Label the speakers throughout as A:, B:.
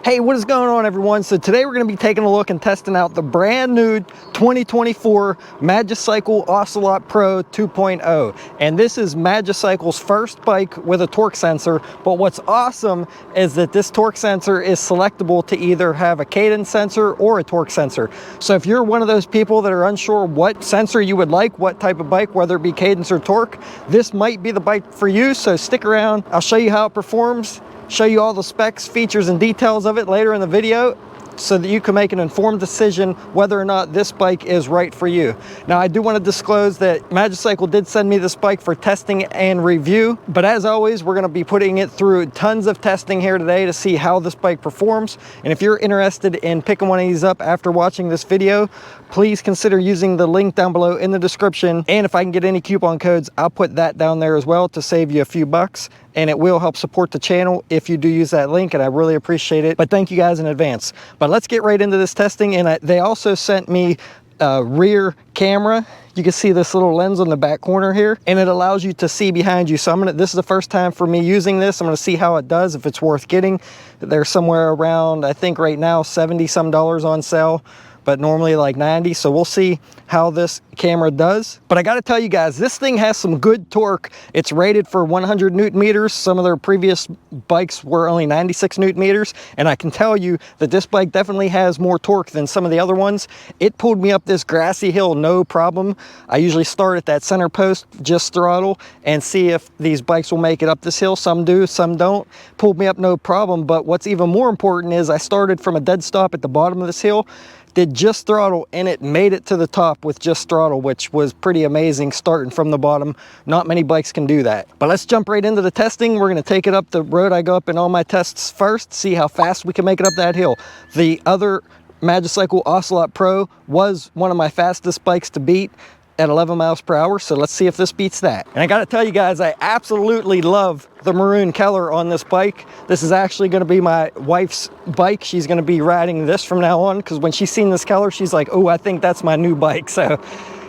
A: Hey, what is going on, everyone? So today we're going to be taking a look and testing out the brand new 2024 Magicycle Ocelot Pro 2.0. And this is Magicycle's first bike with a torque sensor. But what's awesome is that this torque sensor is selectable to either have a cadence sensor or a torque sensor. So if you're one of those people that are unsure what sensor you would like, what type of bike, whether it be cadence or torque, this might be the bike for you. So stick around. I'll show you how it performs, show you all the specs, features, and details of it later in the video so that you can make an informed decision whether or not this bike is right for you. Now, I do want to disclose that Magicycle did send me this bike for testing and review, but as always, we're going to be putting it through tons of testing here today to see how this bike performs. And if you're interested in picking one of these up after watching this video, please consider using the link down below in the description. And if I can get any coupon codes, I'll put that down there as well to save you a few bucks. And it will help support the channel if you do use that link, and I really appreciate it. But thank you guys in advance. But let's get right into this testing. And they also sent me a rear camera. You can see this little lens on the back corner here, and it allows you to see behind you. So this is the first time for me using this. I'm gonna see how it does, if it's worth getting. They're somewhere around, I think right now, $70 some on sale, but normally like 90. So we'll see how this camera does. But I gotta tell you guys, this thing has some good torque. It's rated for 100 Newton meters. Some of their previous bikes were only 96 Newton meters. And I can tell you that this bike definitely has more torque than some of the other ones. It pulled me up this grassy hill, no problem. I usually start at that center post, just throttle, and see if these bikes will make it up this hill. Some do, some don't. Pulled me up no problem. But what's even more important is I started from a dead stop at the bottom of this hill, did just throttle, and it made it to the top with just throttle, which was pretty amazing starting from the bottom. Not many bikes can do that. But let's jump right into the testing. We're gonna take it up the road I go up in all my tests first, see how fast we can make it up that hill. The other Magicycle Ocelot Pro was one of my fastest bikes to beat at 11 miles per hour. So let's see if this beats that. And I gotta tell you guys, I absolutely love the maroon color on this bike. This is actually gonna be my wife's bike. She's gonna be riding this from now on, because when she's seen this color, she's like, oh, I think that's my new bike. So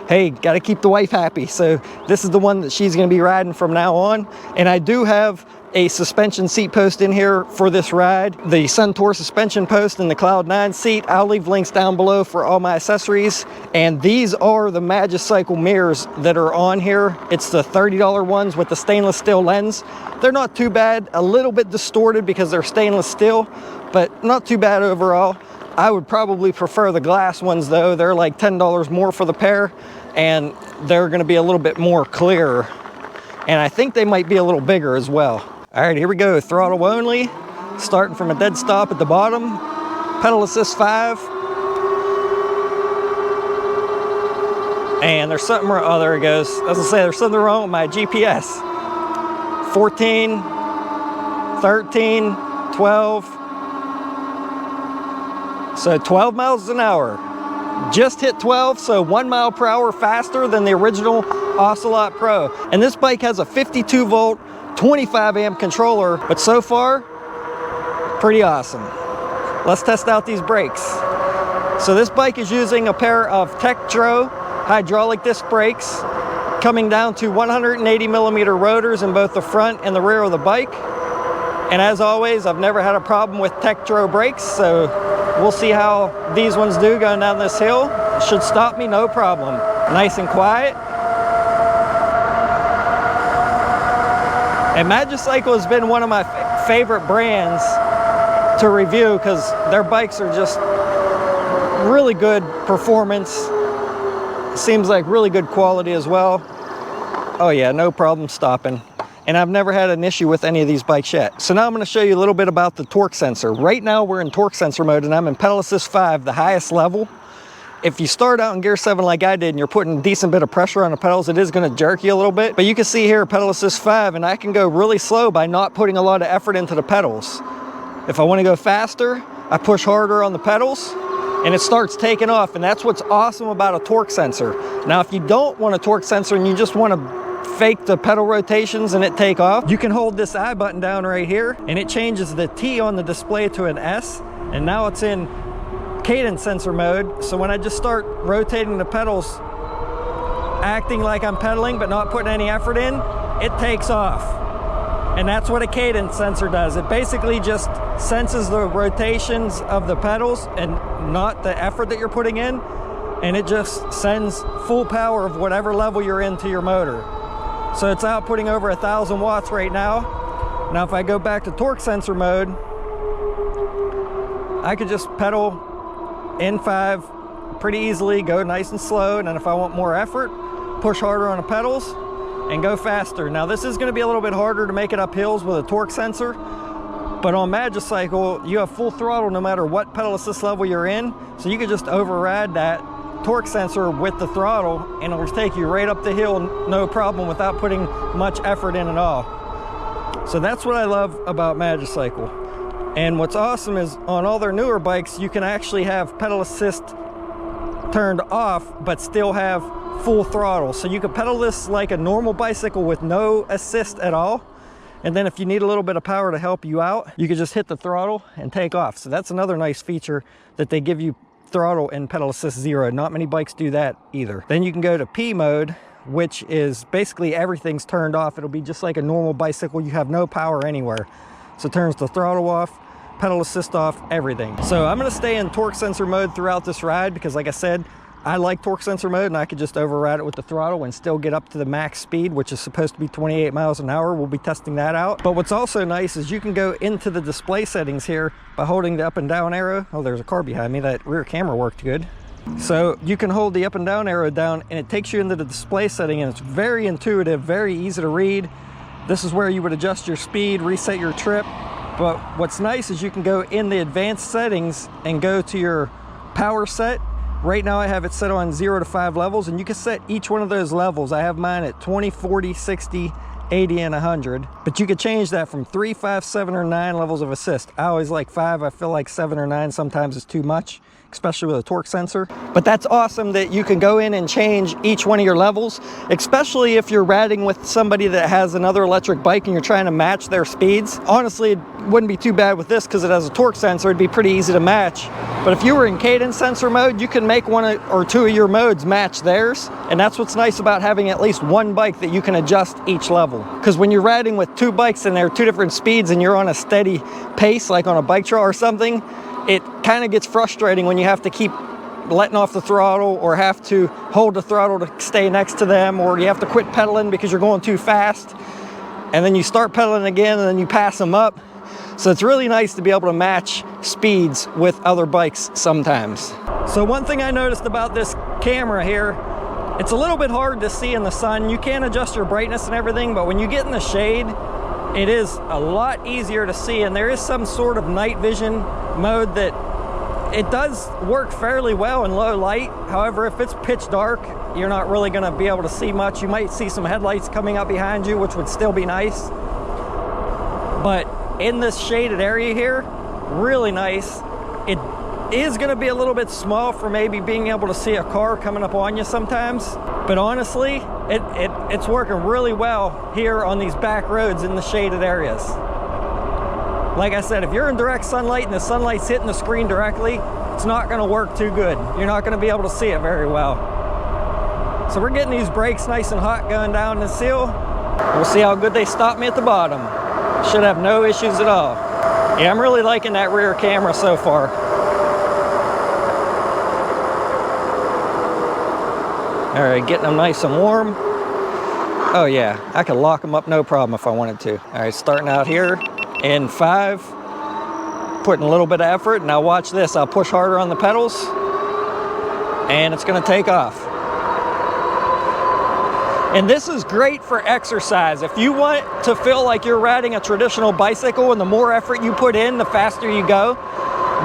A: hey, gotta keep the wife happy. So this is the one that she's gonna be riding from now on. And I do have a suspension seat post in here for this ride. The Suntour suspension post and the Cloud 9 seat. I'll leave links down below for all my accessories. And these are the Magicycle mirrors that are on here. It's the $30 ones with the stainless steel lens. They're not too bad, a little bit distorted because they're stainless steel, but not too bad overall. I would probably prefer the glass ones though. They're like $10 more for the pair, and they're gonna be a little bit more clear. And I think they might be a little bigger as well. All right, here we go, throttle only, starting from a dead stop at the bottom, pedal assist 5. And there's something wrong, oh, there it goes. As I say, there's something wrong with my GPS. 14, 13, 12. So 12 miles an hour. Just hit 12, so 1 mile per hour faster than the original Ocelot Pro. And this bike has a 52 volt, 25 amp controller, but so far, pretty awesome. Let's test out these brakes. So this bike is using a pair of Tektro hydraulic disc brakes, coming down to 180 millimeter rotors in both the front and the rear of the bike. And as always, I've never had a problem with Tektro brakes, so we'll see how these ones do going down this hill. Should stop me, no problem. Nice and quiet. And Magicycle has been one of my favorite brands to review because their bikes are just really good performance. Seems like really good quality as well. Oh yeah, no problem stopping. And I've never had an issue with any of these bikes yet. So now I'm gonna show you a little bit about the torque sensor. Right now we're in torque sensor mode and I'm in pedal assist 5, the highest level. If you start out in gear 7 like I did and you're putting a decent bit of pressure on the pedals, it is going to jerk you a little bit. But you can see here pedal assist 5, and I can go really slow by not putting a lot of effort into the pedals. If I want to go faster, I push harder on the pedals and it starts taking off. And that's what's awesome about a torque sensor. Now, if you don't want a torque sensor and you just want to fake the pedal rotations and it take off, you can hold this I button down right here and it changes the T on the display to an S. And now it's in cadence sensor mode, so when I just start rotating the pedals, acting like I'm pedaling but not putting any effort in, it takes off. And that's what a cadence sensor does. It basically just senses the rotations of the pedals and not the effort that you're putting in, and it just sends full power of whatever level you're in to your motor. So it's outputting over 1,000 watts right now. Now if I go back to torque sensor mode, I could just pedal N5 pretty easily, go nice and slow, and then if I want more effort, push harder on the pedals and go faster. Now this is going to be a little bit harder to make it up hills with a torque sensor, but on Magicycle you have full throttle no matter what pedal assist level you're in, so you could just override that torque sensor with the throttle and it'll take you right up the hill no problem without putting much effort in at all. So that's what I love about Magicycle. And what's awesome is on all their newer bikes you can actually have pedal assist turned off but still have full throttle. So you can pedal this like a normal bicycle with no assist at all. And then if you need a little bit of power to help you out, you can just hit the throttle and take off. So that's another nice feature, that they give you throttle and pedal assist 0. Not many bikes do that either. Then you can go to P mode, which is basically everything's turned off. It'll be just like a normal bicycle. You have no power anywhere. So it turns the throttle off, pedal assist off, everything. So I'm gonna stay in torque sensor mode throughout this ride because like I said, I like torque sensor mode and I could just override it with the throttle and still get up to the max speed, which is supposed to be 28 miles an hour. We'll be testing that out. But what's also nice is you can go into the display settings here by holding the up and down arrow. Oh, there's a car behind me. That rear camera worked good. So you can hold the up and down arrow down and it takes you into the display setting, and it's very intuitive, very easy to read. This is where you would adjust your speed, reset your trip. But what's nice is you can go in the advanced settings and go to your power set. Right now I have it set on 0 to 5 levels, and you can set each one of those levels. I have mine at 20, 40, 60, 80, and 100. But you could change that from 3, 5, 7, or 9 levels of assist. I always like 5. I feel like 7 or 9 sometimes is too much, especially with a torque sensor. But that's awesome that you can go in and change each one of your levels, especially if you're riding with somebody that has another electric bike and you're trying to match their speeds. Honestly, it wouldn't be too bad with this because it has a torque sensor. It'd be pretty easy to match. But if you were in cadence sensor mode, you can make 1 or 2 of your modes match theirs. And that's what's nice about having at least one bike that you can adjust each level. Because when you're riding with 2 bikes and they're 2 different speeds and you're on a steady pace, like on a bike trail or something, it kind of gets frustrating when you have to keep letting off the throttle or have to hold the throttle to stay next to them, or you have to quit pedaling because you're going too fast. And then you start pedaling again and then you pass them up. So it's really nice to be able to match speeds with other bikes sometimes. So one thing I noticed about this camera here, it's a little bit hard to see in the sun. You can adjust your brightness and everything, but when you get in the shade, it is a lot easier to see. And there is some sort of night vision mode that it does work fairly well in low light. However, if it's pitch dark, you're not really going to be able to see much. You might see some headlights coming up behind you, which would still be nice. But in this shaded area here, really nice. It is going to be a little bit small for maybe being able to see a car coming up on you sometimes, but honestly it's working really well here on these back roads in the shaded areas. Like I said, if you're in direct sunlight and the sunlight's hitting the screen directly, it's not going to work too good. You're not going to be able to see it very well. So we're getting these brakes nice and hot going down this hill. We'll see how good they stop me at the bottom. Should have no issues at all. Yeah, I'm really liking that rear camera so far. All right, getting them nice and warm. Oh yeah, I could lock them up no problem if I wanted to. All right, starting out here in 5, putting a little bit of effort. Now watch this, I'll push harder on the pedals and it's gonna take off. And this is great for exercise. If you want to feel like you're riding a traditional bicycle and the more effort you put in, the faster you go,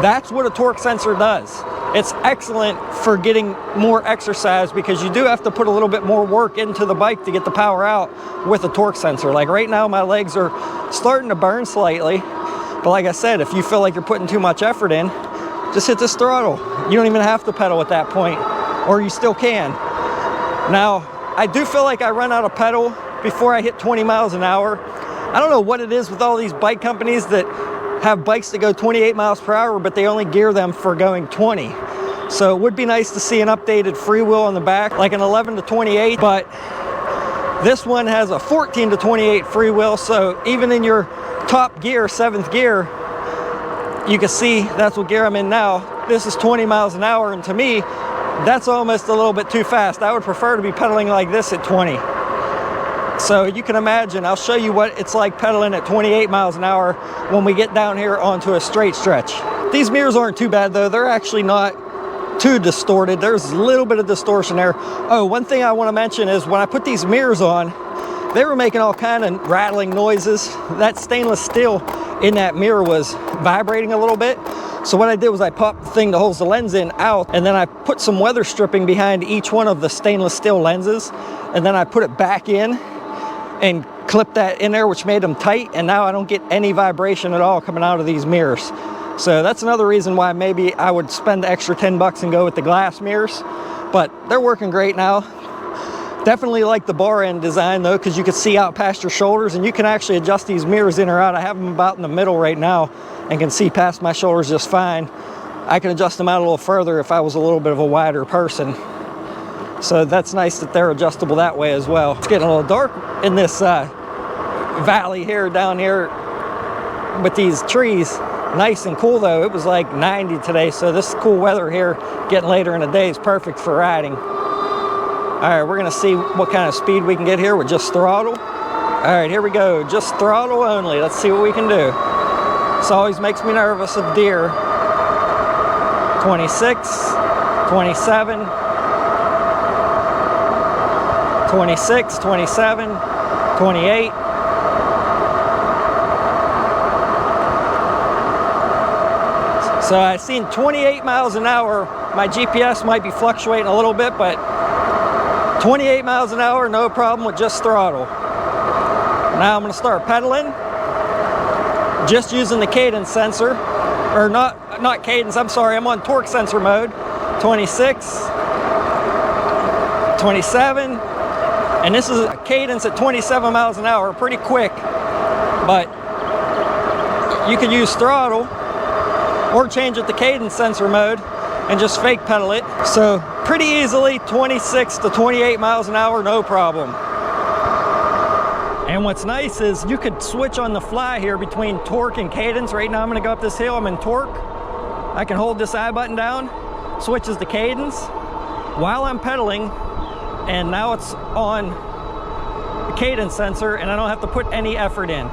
A: that's what a torque sensor does. It's excellent for getting more exercise because you do have to put a little bit more work into the bike to get the power out with a torque sensor. Like right now, my legs are starting to burn slightly. But like I said, if you feel like you're putting too much effort in, just hit this throttle. You don't even have to pedal at that point, or you still can. Now, I do feel like I run out of pedal before I hit 20 miles an hour. I don't know what it is with all these bike companies that have bikes that go 28 miles per hour, but they only gear them for going 20. So it would be nice to see an updated freewheel on the back, like an 11 to 28, but this one has a 14 to 28 freewheel. So even in your top gear, 7th gear, you can see that's what gear I'm in now. This is 20 miles an hour, and to me, that's almost a little bit too fast. I would prefer to be pedaling like this at 20. So you can imagine, I'll show you what it's like pedaling at 28 miles an hour when we get down here onto a straight stretch. These mirrors aren't too bad though. They're actually not too distorted. There's a little bit of distortion there. Oh, one thing I want to mention is when I put these mirrors on, they were making all kind of rattling noises. That stainless steel in that mirror was vibrating a little bit. So what I did was I popped the thing that holds the lens in out, and then I put some weather stripping behind each one of the stainless steel lenses, and then I put it back in and clipped that in there, which made them tight, and now I don't get any vibration at all coming out of these mirrors. So that's another reason why maybe I would spend the extra 10 bucks and go with the glass mirrors, but they're working great now. Definitely like the bar end design though, because you can see out past your shoulders, and you can actually adjust these mirrors in or out. I have them about in the middle right now and can see past my shoulders just fine. I can adjust them out a little further if I was a little bit of a wider person. So that's nice that they're adjustable that way as well. It's getting a little dark in this valley here, down here with these trees. Nice and cool though. It was like 90 today, so this cool weather here getting later in the day is perfect for riding. All right, we're gonna see what kind of speed we can get here with just throttle. All right, here we go, just throttle only. Let's see what we can do. This always makes me nervous of deer. 26, 27, 26, 27, 28. So I've seen 28 miles an hour. My GPS might be fluctuating a little bit, but 28 miles an hour, no problem with just throttle. Now I'm gonna start pedaling, just using the cadence sensor, or not cadence, I'm sorry, I'm on torque sensor mode. 26, 27, and this is a cadence at 27 miles an hour, pretty quick, but you can use throttle or change it to cadence sensor mode and just fake pedal it. So pretty easily 26 to 28 miles an hour, no problem. And what's nice is you could switch on the fly here between torque and cadence. Right now I'm gonna go up this hill, I'm in torque. I can hold this I button down, switches to cadence while I'm pedaling, and now it's on the cadence sensor and I don't have to put any effort in.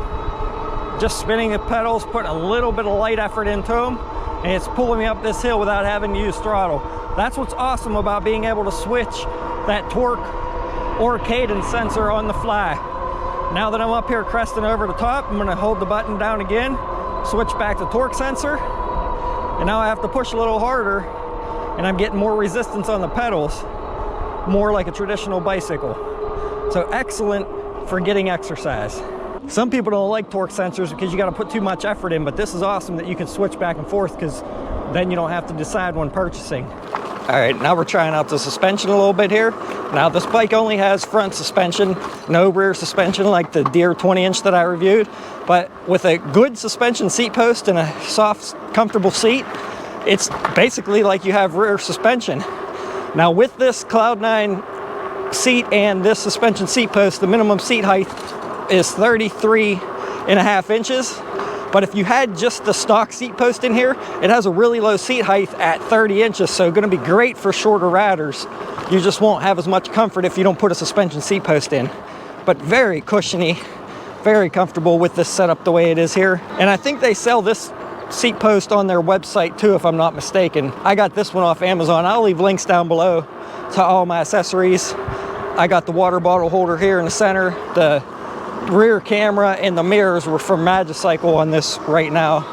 A: Just spinning the pedals, putting a little bit of light effort into them, and it's pulling me up this hill without having to use throttle. That's what's awesome about being able to switch that torque or cadence sensor on the fly. Now that I'm up here cresting over the top, I'm gonna hold the button down again, switch back to torque sensor, and now I have to push a little harder, and I'm getting more resistance on the pedals, more like a traditional bicycle. So excellent for getting exercise. Some people don't like torque sensors because you got to put too much effort in, but this is awesome that you can switch back and forth because then you don't have to decide when purchasing. All right, now we're trying out the suspension a little bit here. Now this bike only has front suspension, no rear suspension like the Deere 20-inch that I reviewed, but with a good suspension seat post and a soft, comfortable seat, it's basically like you have rear suspension. Now with this Cloud9 seat and this suspension seat post, the minimum seat height is 33.5 inches. But if you had just the stock seat post in here, it has a really low seat height at 30 inches, so gonna be great for shorter riders. You just won't have as much comfort if you don't put a suspension seat post in. But very cushiony, very comfortable with this setup the way it is here. And I think they sell this seat post on their website too, if I'm not mistaken. I got this one off Amazon. I'll leave links down below to all my accessories. I got the water bottle holder here in the center. The rear camera and the mirrors were from Magicycle on this right now.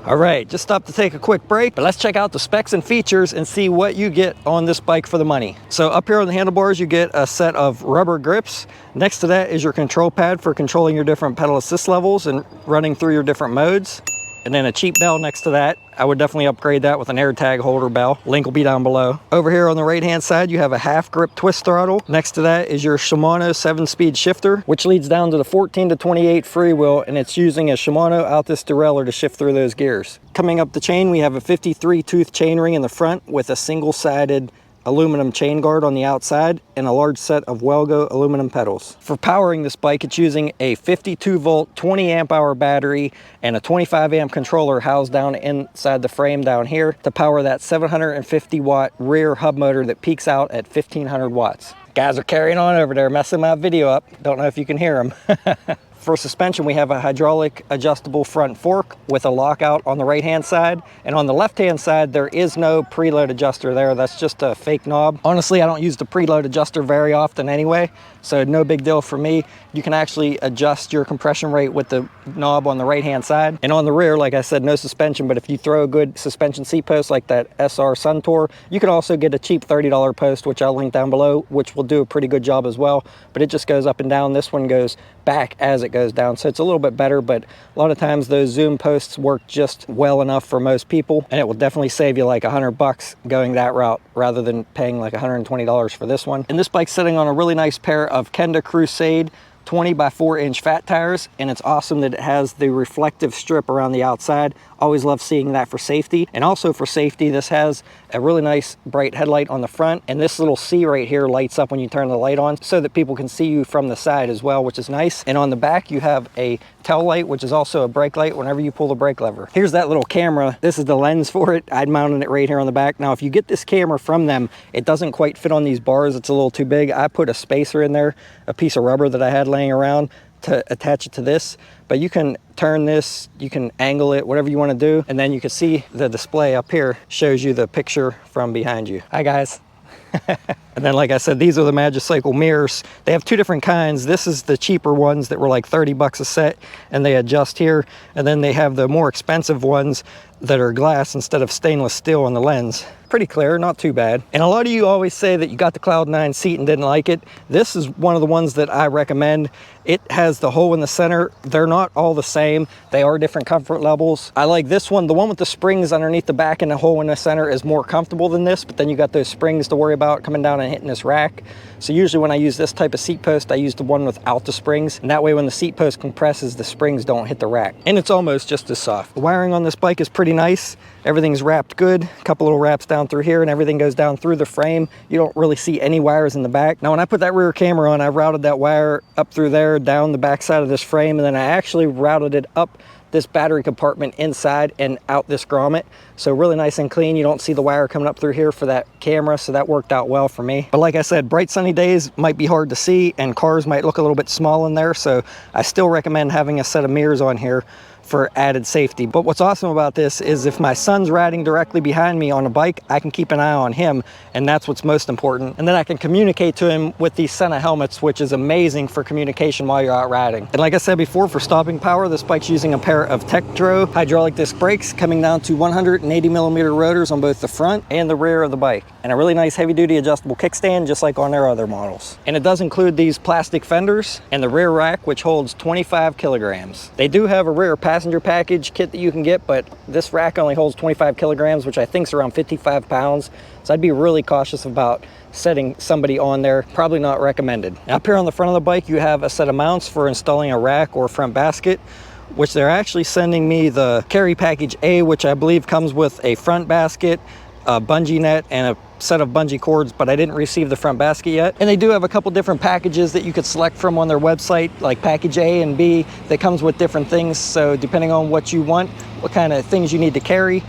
A: All right, just stopped to take a quick break, but let's check out the specs and features and see what you get on this bike for the money. So up here on the handlebars, you get a set of rubber grips. Next to that is your control pad for controlling your different pedal assist levels and running through your different modes. And then a cheap bell next to that. I would definitely upgrade that with an AirTag holder bell. Link will be down below. Over here on the right-hand side, you have a half grip twist throttle. Next to that is your Shimano 7-speed shifter, which leads down to the 14 to 28 freewheel, and it's using a Shimano Altus derailleur to shift through those gears. Coming up the chain, we have a 53 tooth chain ring in the front with a single-sided aluminum chain guard on the outside and a large set of Welgo aluminum pedals. For powering this bike, it's using a 52 volt 20 amp hour battery and a 25 amp controller housed down inside the frame down here to power that 750 watt rear hub motor that peaks out at 1500 watts. Guys are carrying on over there, messing my video up. Don't know if you can hear them. For suspension, we have a hydraulic adjustable front fork with a lockout on the right-hand side. And on the left-hand side, there is no preload adjuster there. That's just a fake knob. Honestly, I don't use the preload adjuster very often anyway, so no big deal for me. You can actually adjust your compression rate with the knob on the right-hand side. And on the rear, like I said, no suspension, but if you throw a good suspension seat post like that SR Suntour, you can also get a cheap $30 post, which I'll link down below, which will do a pretty good job as well. But it just goes up and down. This one goes back as it goes down, so it's a little bit better, but a lot of times those zoom posts work just well enough for most people, and it will definitely save you like $100 going that route rather than paying like $120 for this one. And this bike's sitting on a really nice pair of Kenda Crusade 20 by 4 inch fat tires, and it's awesome that it has the reflective strip around the outside. Always love seeing that for safety. And also for safety, this has a really nice bright headlight on the front, and this little C right here lights up when you turn the light on so that people can see you from the side as well, which is nice. And on the back you have a tail light, which is also a brake light whenever you pull the brake lever. Here's that little camera. This is the lens for it. I'd mounted it right here on the back. Now if you get this camera from them, it doesn't quite fit on these bars. It's a little too big. I put a spacer in there, a piece of rubber that I had laying around, to attach it to this, but you can turn this, you can angle it, whatever you want to do, and then you can see the display up here shows you the picture from behind you. Hi guys. And then, like I said, these are the Magicycle mirrors. They have two different kinds. This is the cheaper ones that were like 30 bucks a set, and they adjust here. And then they have the more expensive ones that are glass instead of stainless steel on the lens. Pretty clear, not too bad. And a lot of you always say that you got the Cloud9 seat and didn't like it. This is one of the ones that I recommend. It has the hole in the center. They're not all the same. They are different comfort levels. I like this one. The one with the springs underneath the back and the hole in the center is more comfortable than this, but then you got those springs to worry about coming down and hitting this rack. So usually when I use this type of seat post, I use the one without the springs, and that way when the seat post compresses, the springs don't hit the rack. And it's almost just as soft. The wiring on this bike is pretty nice. Everything's wrapped good. A couple little wraps down through here, and everything goes down through the frame. You don't really see any wires in the back. Now when I put that rear camera on, I routed that wire up through there, down the back side of this frame, and then I actually routed it up this battery compartment inside and out this grommet. So really nice and clean. You don't see the wire coming up through here for that camera, so that worked out well for me. But like I said, bright sunny days might be hard to see and cars might look a little bit small in there, so I still recommend having a set of mirrors on here for added safety. But what's awesome about this is if my son's riding directly behind me on a bike, I can keep an eye on him, and that's what's most important. And then I can communicate to him with these Sena helmets, which is amazing for communication while you're out riding. And like I said before, for stopping power, this bike's using a pair of Tektro hydraulic disc brakes coming down to 180 millimeter rotors on both the front and the rear of the bike, and a really nice heavy duty adjustable kickstand just like on their other models. And it does include these plastic fenders and the rear rack, which holds 25 kilograms. They do have a rear passenger package kit that you can get, but this rack only holds 25 kilograms, which I think is around 55 pounds. So I'd be really cautious about setting somebody on there. Probably not recommended. Now, up here on the front of the bike, you have a set of mounts for installing a rack or front basket, which they're actually sending me the carry package A, which I believe comes with a front basket, a bungee net, and a set of bungee cords, but I didn't receive the front basket yet. And they do have a couple different packages that you could select from on their website, like package A and B, that comes with different things. So depending on what you want, what kind of things you need to carry,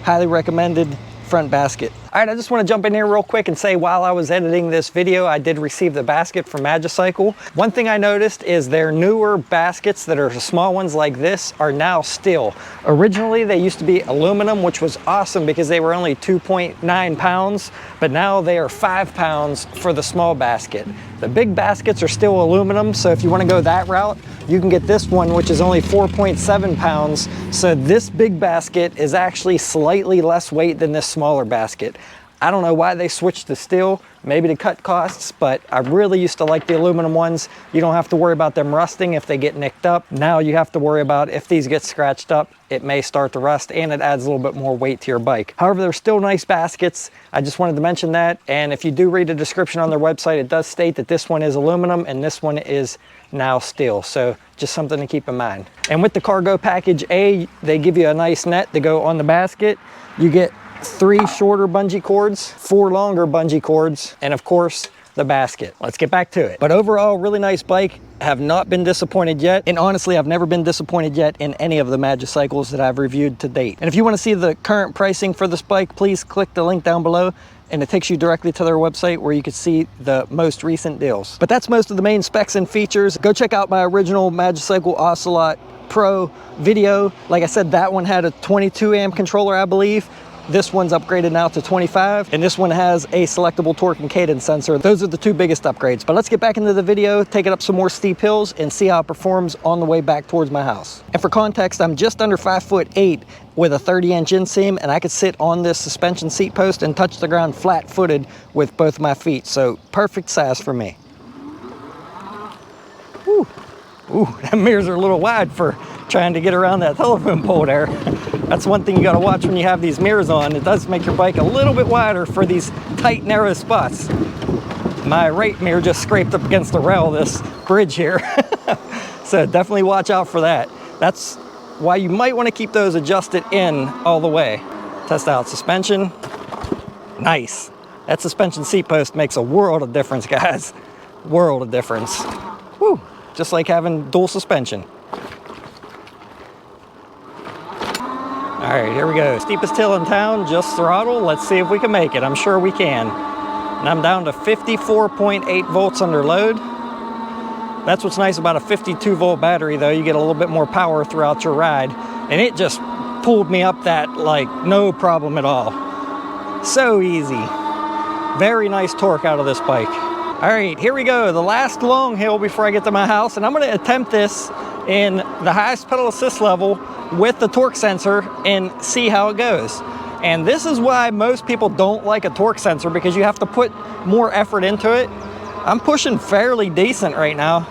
A: highly recommended front basket. All right, I just want to jump in here real quick and say while I was editing this video, I did receive the basket from Magicycle. One thing I noticed is their newer baskets that are small ones like this are now steel. Originally, they used to be aluminum, which was awesome because they were only 2.9 pounds, but now they are 5 pounds for the small basket. The big baskets are still aluminum, so if you want to go that route, you can get this one, which is only 4.7 pounds. So this big basket is actually slightly less weight than this smaller basket. I don't know why they switched to steel, maybe to cut costs, but I really used to like the aluminum ones. You don't have to worry about them rusting if they get nicked up. Now you have to worry about if these get scratched up, it may start to rust, and it adds a little bit more weight to your bike. However, they're still nice baskets. I just wanted to mention that. And if you do read the description on their website, it does state that this one is aluminum and this one is now steel. So just something to keep in mind. And with the cargo package A, they give you a nice net to go on the basket. You get 3 shorter bungee cords, 4 longer bungee cords, and of course, the basket. Let's get back to it. But overall, really nice bike. Have not been disappointed yet. And honestly, I've never been disappointed yet in any of the Magicycles that I've reviewed to date. And if you want to see the current pricing for this bike, please click the link down below and it takes you directly to their website where you can see the most recent deals. But that's most of the main specs and features. Go check out my original Magicycle Ocelot Pro video. Like I said, that one had a 22 amp controller, I believe. This one's upgraded now to 25, and this one has a selectable torque and cadence sensor. Those are the 2 biggest upgrades. But let's get back into the video, take it up some more steep hills, and see how it performs on the way back towards my house. And for context, I'm just under 5'8" with a 30-inch inseam, and I could sit on this suspension seat post and touch the ground flat-footed with both my feet. So perfect size for me. Ooh, that mirrors are a little wide for trying to get around that telephone pole there. That's one thing you got to watch when you have these mirrors on. It does make your bike a little bit wider for these tight, narrow spots. My right mirror just scraped up against the rail of this bridge here. So definitely watch out for that. That's why you might want to keep those adjusted in all the way. Test out suspension. Nice. That suspension seat post makes a world of difference, guys. World of difference. Woo. Just like having dual suspension. All right, here we go. Steepest hill in town, just throttle. Let's see if we can make it. I'm sure we can. And I'm down to 54.8 volts under load. That's what's nice about a 52 volt battery though. You get a little bit more power throughout your ride. And it just pulled me up that like no problem at all. So easy. Very nice torque out of this bike. All right, here we go. The last long hill before I get to my house. And I'm gonna attempt this in the highest pedal assist level with the torque sensor and see how it goes. And this is why most people don't like a torque sensor, because you have to put more effort into it. I'm pushing fairly decent right now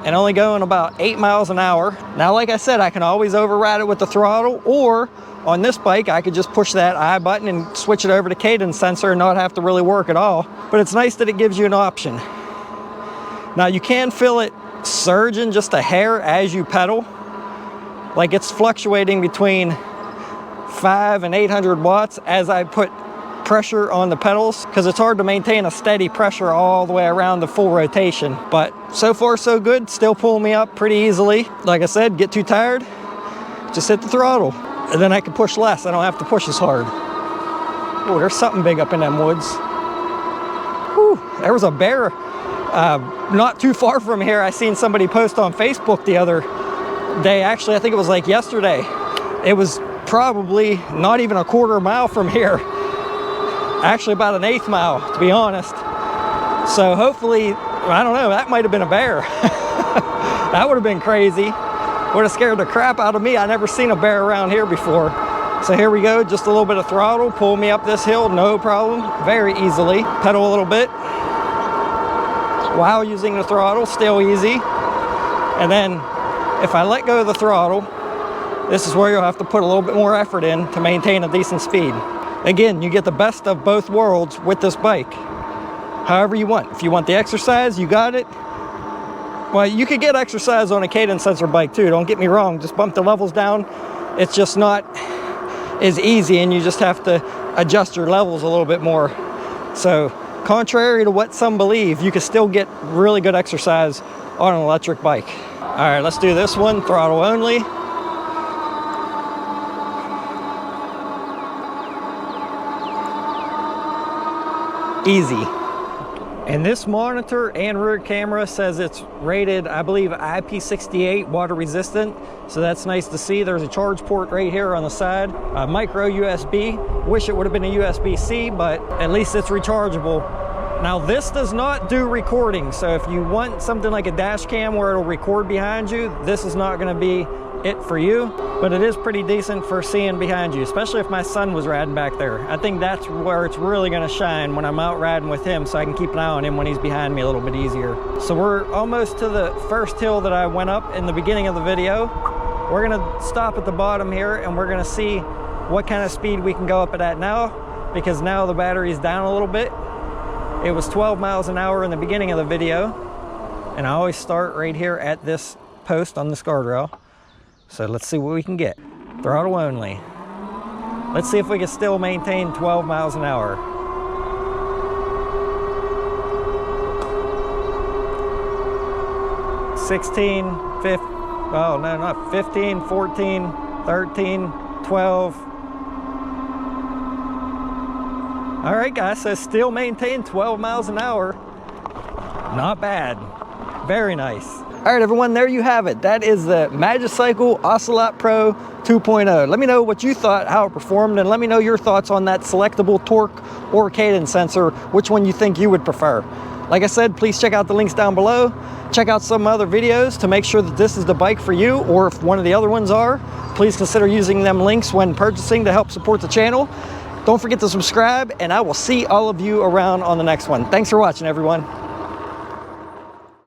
A: and only going about 8 miles an hour. Now, like I said, I can always override it with the throttle, or on this bike, I could just push that I button and switch it over to cadence sensor and not have to really work at all. But it's nice that it gives you an option. Now, you can feel it surging just a hair as you pedal. Like it's fluctuating between 500 and 800 watts as I put pressure on the pedals, because it's hard to maintain a steady pressure all the way around the full rotation. But so far so good, still pulling me up pretty easily. Like I said, get too tired, just hit the throttle, and then I can push less. I don't have to push as hard. Oh, there's something big up in them woods. Whew, there was a bear not too far from here. I seen somebody post on Facebook the other day. Actually, I think it was like yesterday. It was probably not even a quarter mile from here. Actually about an 1/8 mile, to be honest. So hopefully, I don't know, that might have been a bear. That would have been crazy. Would have scared the crap out of me. I never seen a bear around here before. So here we go, just a little bit of throttle, pull me up this hill, no problem, very easily. Pedal a little bit while using the throttle, still easy. And then if I let go of the throttle, this is where you'll have to put a little bit more effort in to maintain a decent speed. Again, you get the best of both worlds with this bike. However you want. If you want the exercise, you got it. Well, you could get exercise on a cadence sensor bike too, don't get me wrong. Just bump the levels down. It's just not as easy, and you just have to adjust your levels a little bit more. So, contrary to what some believe, you can still get really good exercise on an electric bike. All right, let's do this one, throttle only. Easy. And this monitor and rear camera says it's rated, I believe, IP68 water resistant. So that's nice to see. There's a charge port right here on the side. A micro USB. Wish it would have been a USB-C, but at least it's rechargeable. Now this does not do recording. So if you want something like a dash cam where it'll record behind you, this is not going to be it for you, but it is pretty decent for seeing behind you, especially if my son was riding back there. I think that's where it's really going to shine, when I'm out riding with him, so I can keep an eye on him when he's behind me a little bit easier. So we're almost to the first hill that I went up in the beginning of the video. We're going to stop at the bottom here, and we're going to see what kind of speed we can go up at now, because now the battery's down a little bit. It was 12 miles an hour in the beginning of the video, and I always start right here at this post on this guardrail. So let's see what we can get. Throttle only. Let's see if we can still maintain 12 miles an hour. 16, 15, oh no, not 15, 14, 13, 12. All right, guys, so still maintain 12 miles an hour. Not bad. Very nice. All right, everyone, there you have it. That is the Magicycle Ocelot Pro 2.0. Let me know what you thought, how it performed, and let me know your thoughts on that selectable torque or cadence sensor, which one you think you would prefer. Like I said, please check out the links down below. Check out some other videos to make sure that this is the bike for you, or if one of the other ones are, please consider using them links when purchasing to help support the channel. Don't forget to subscribe, and I will see all of you around on the next one. Thanks for watching, everyone.